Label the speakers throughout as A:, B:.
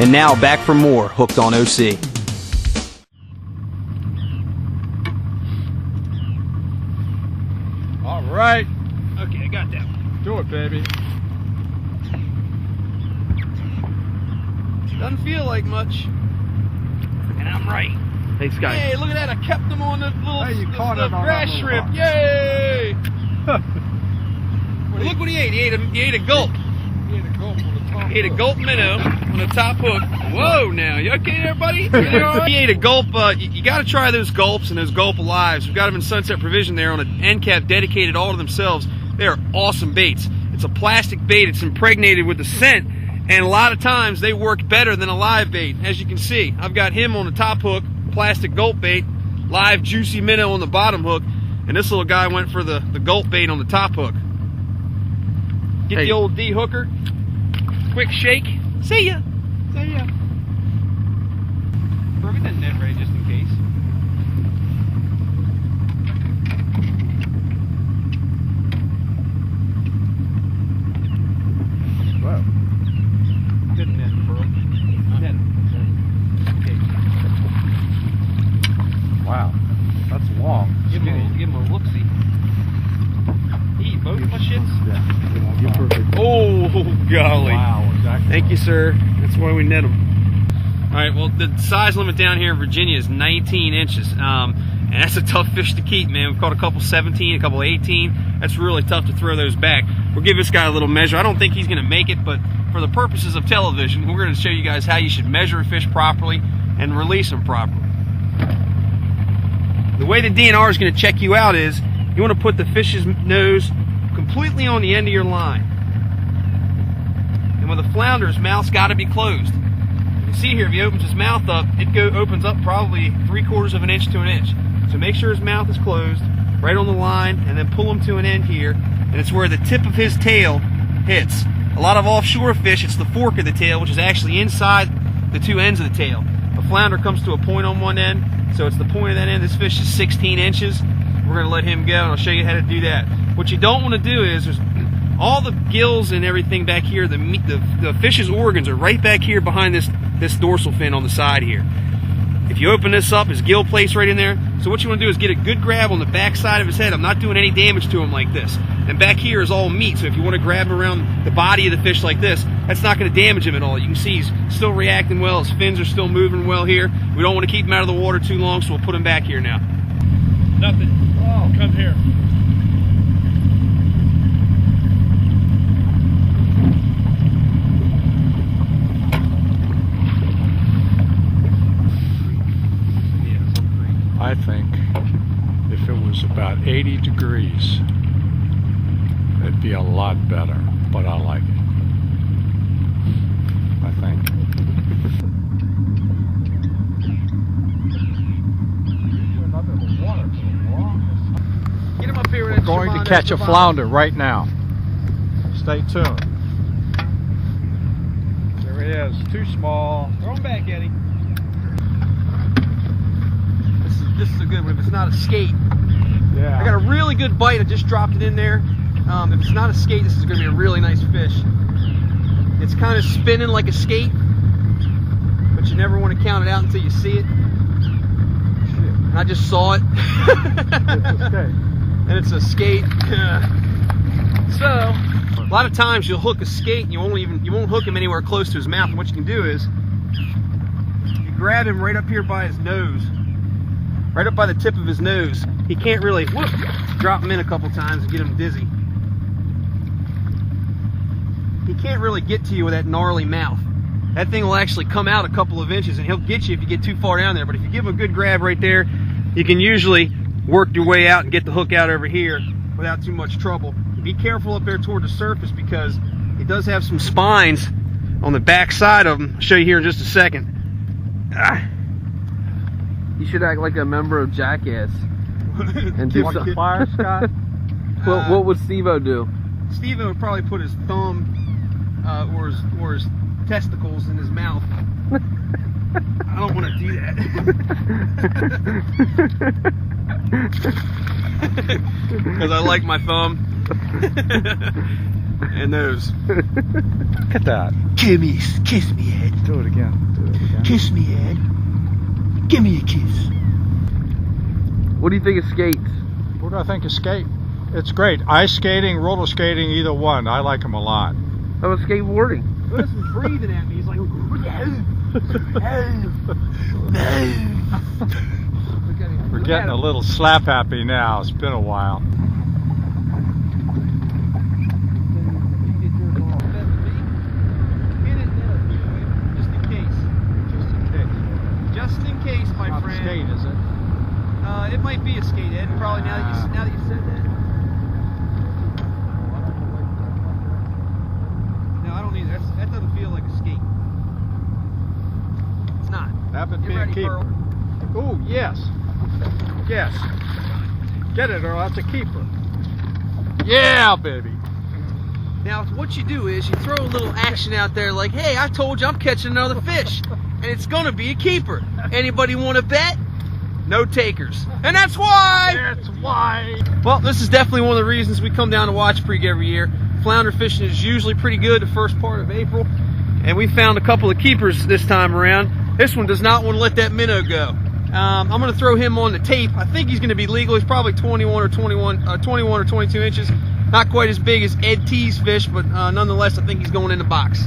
A: And now back for more Hooked on OC.
B: All right. Okay, I got that one. Do it, baby. Doesn't feel like much. And I'm right.
C: Thanks, guys.
B: Hey, look at that. I kept them on the little
D: Hey, you caught it on
B: grass
D: that little
B: shrimp.
D: box.
B: Yay! Look what he ate. He ate a gulp.
D: He ate a gulp on the top.
B: He ate a gulp minnow on the top hook. Whoa, now. You okay there, buddy? He ate a gulp. You got to try those gulps and those gulp alives. We've got them in Sunset Provision there on an end cap dedicated all to themselves. They are awesome baits. It's a plastic bait. It's impregnated with the scent. And a lot of times they work better than a live bait. As you can see, I've got him on the top hook, plastic gulp bait, live juicy minnow on the bottom hook, and this little guy went for the gulp bait on the top hook. Get the old D hooker, quick shake, see ya. See ya. Throw that net ready just in case.
D: Whoa.
B: Good net, bro. Net. Okay.
D: Wow. That's long.
B: Give him a look-see. He eat both my shits?
D: Yeah. You're perfect.
B: Oh, golly.
D: Wow, exactly.
B: Thank you, sir. That's why we net them. All right, well, the size limit down here in Virginia is 19 inches. And that's a tough fish to keep, man. We've caught a couple 17, a couple 18. That's really tough to throw those back. We'll give this guy a little measure. I don't think he's going to make it, but for the purposes of television, we're going to show you guys how you should measure a fish properly and release them properly. The way the DNR is going to check you out is you want to put the fish's nose completely on the end of your line. And with a flounder, his mouth's got to be closed. You can see here, if he opens his mouth up, it opens up probably 3/4 of an inch to an inch. So make sure his mouth is closed, right on the line, and then pull him to an end here, and it's where the tip of his tail hits. A lot of offshore fish, it's the fork of the tail, which is actually inside the two ends of the tail. A flounder comes to a point on one end, so it's the point of that end. This fish is 16 inches. We're going to let him go, and I'll show you how to do that. What you don't want to do is, there's all the gills and everything back here, the fish's organs are right back here behind this dorsal fin on the side here. If you open this up, his gill plate's right in there. So what you want to do is get a good grab on the back side of his head. I'm not doing any damage to him like this. And back here is all meat, so if you want to grab him around the body of the fish like this, that's not going to damage him at all. You can see he's still reacting well. His fins are still moving well here. We don't want to keep him out of the water too long, so we'll put him back here now. Nothing. Oh, come here.
D: I think if it was about 80 degrees, it'd be a lot better, but I like it. I think.
B: Get him up here.
D: We're going to catch a flounder right now. Stay tuned. There he is. Too small.
B: Throw him back, Eddie. This is a good one. If it's not a skate,
D: Yeah.
B: I got a really good bite. I just dropped it in there. If it's not a skate, this is going to be a really nice fish. It's kind of spinning like a skate, but you never want to count it out until you see it. And I just saw it. And it's a skate. So a lot of times you'll hook a skate and you won't hook him anywhere close to his mouth. And what you can do is you grab him right up here by his nose, right up by the tip of his nose. He can't really drop him in a couple times and get him dizzy. He can't really get to you with that gnarly mouth. That thing will actually come out a couple of inches and he'll get you if you get too far down there. But if you give him a good grab right there, you can usually work your way out and get the hook out over here without too much trouble. Be careful up there toward the surface because he does have some spines on the back side of him. I'll show you here in just a second.
C: You should act like a member of Jackass and do something.
D: Fire, Scott?
C: What would Steve-O do?
B: Steve-O would probably put his thumb or his testicles in his mouth. I don't want to do that. Because I like my thumb. and those.
D: Look at that.
B: Kiss me, Ed.
D: Do it again. Do it again.
B: Kiss me, Ed. Give me a kiss.
C: What do you think of skates?
D: What do I think of skate? It's great. Ice skating, roller skating, either one. I like them a lot.
C: How about skateboarding?
B: Listen, breathing at me. He's like,
D: We're getting a little slap happy now. It's been a while.
B: Just in case, my
D: Not
B: friend.
D: skate, is it?
B: It might be a skate, Ed. Probably now that you said that. No, I don't need that. That doesn't feel like a skate. It's not.
D: Haven't
B: Get
D: been
B: ready,
D: keeper.
B: Pearl.
D: Oh, yes. Yes. Get it, Earl. That's a keeper. Yeah, baby.
B: Now, what you do is you throw a little action out there like, hey, I told you I'm catching another fish. And it's going to be a keeper. Anybody want to bet? No takers. And that's why!
D: That's why.
B: Well, this is definitely one of the reasons we come down to Wachapreague every year. Flounder fishing is usually pretty good the first part of April. And we found a couple of keepers this time around. This one does not want to let that minnow go. I'm going to throw him on the tape. I think he's going to be legal. He's probably 21 or 22 inches. Not quite as big as Ed T's fish, but nonetheless, I think he's going in the box.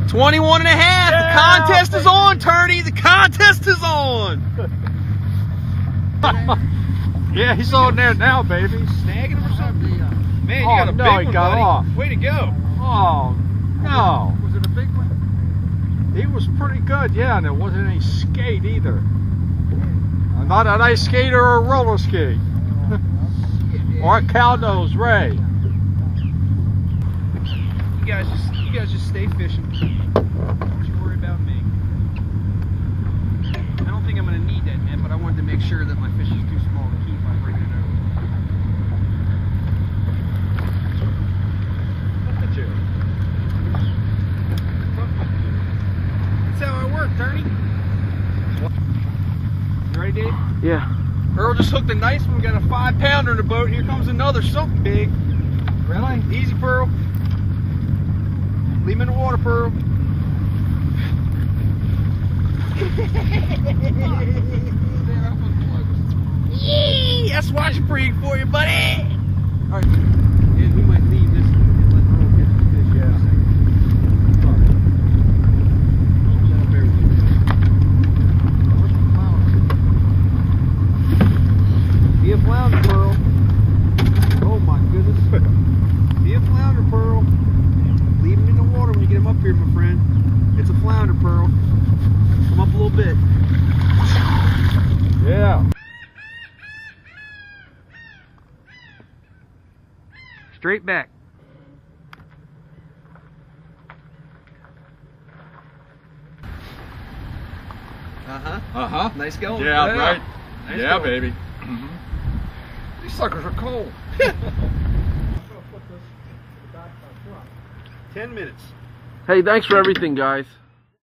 B: $21.5.
D: Yeah,
B: the contest is on, Turney. The contest is on.
D: Yeah, he's on there now, baby.
B: Snagging him or something? Man, you
D: Oh,
B: got a
D: no,
B: big
D: he
B: one,
D: got
B: buddy.
D: off.
B: Way to go.
D: Oh, no.
B: Was it a big one?
D: He was pretty good, yeah, and there wasn't any skate either. I'm not an ice skater or a roller skate. Or a cow nose Ray.
B: You guys just stay fishing. Don't you worry about me. I don't think I'm going to need that net, but I wanted to make sure that my fish is too small to keep by bringing it over.
D: Look at you.
B: That's how I work, Turney. You ready, Dave?
C: Yeah.
B: Earl just hooked a nice one. We got a 5-pounder in the boat. Here comes another something big.
D: Really?
B: Easy, Pearl. Leave him in the water, Pearl. Yee! That's Wachapreague for you, buddy. All right. Yeah, we might leave this one and let Earl get the fish.
D: Yeah.
B: Be a flounder, Pearl. Oh my goodness. Be a flounder, Pearl. Leave him in the water when you get him up here, my friend. It's a flounder, Pearl. Come up a little bit.
D: Yeah.
C: Straight back.
B: Uh-huh.
D: Uh-huh.
B: Nice going.
D: Yeah, right.
B: Nice
D: Yeah,
B: going.
D: baby. These suckers are cold.
B: 10 minutes.
C: Hey, thanks for everything, guys.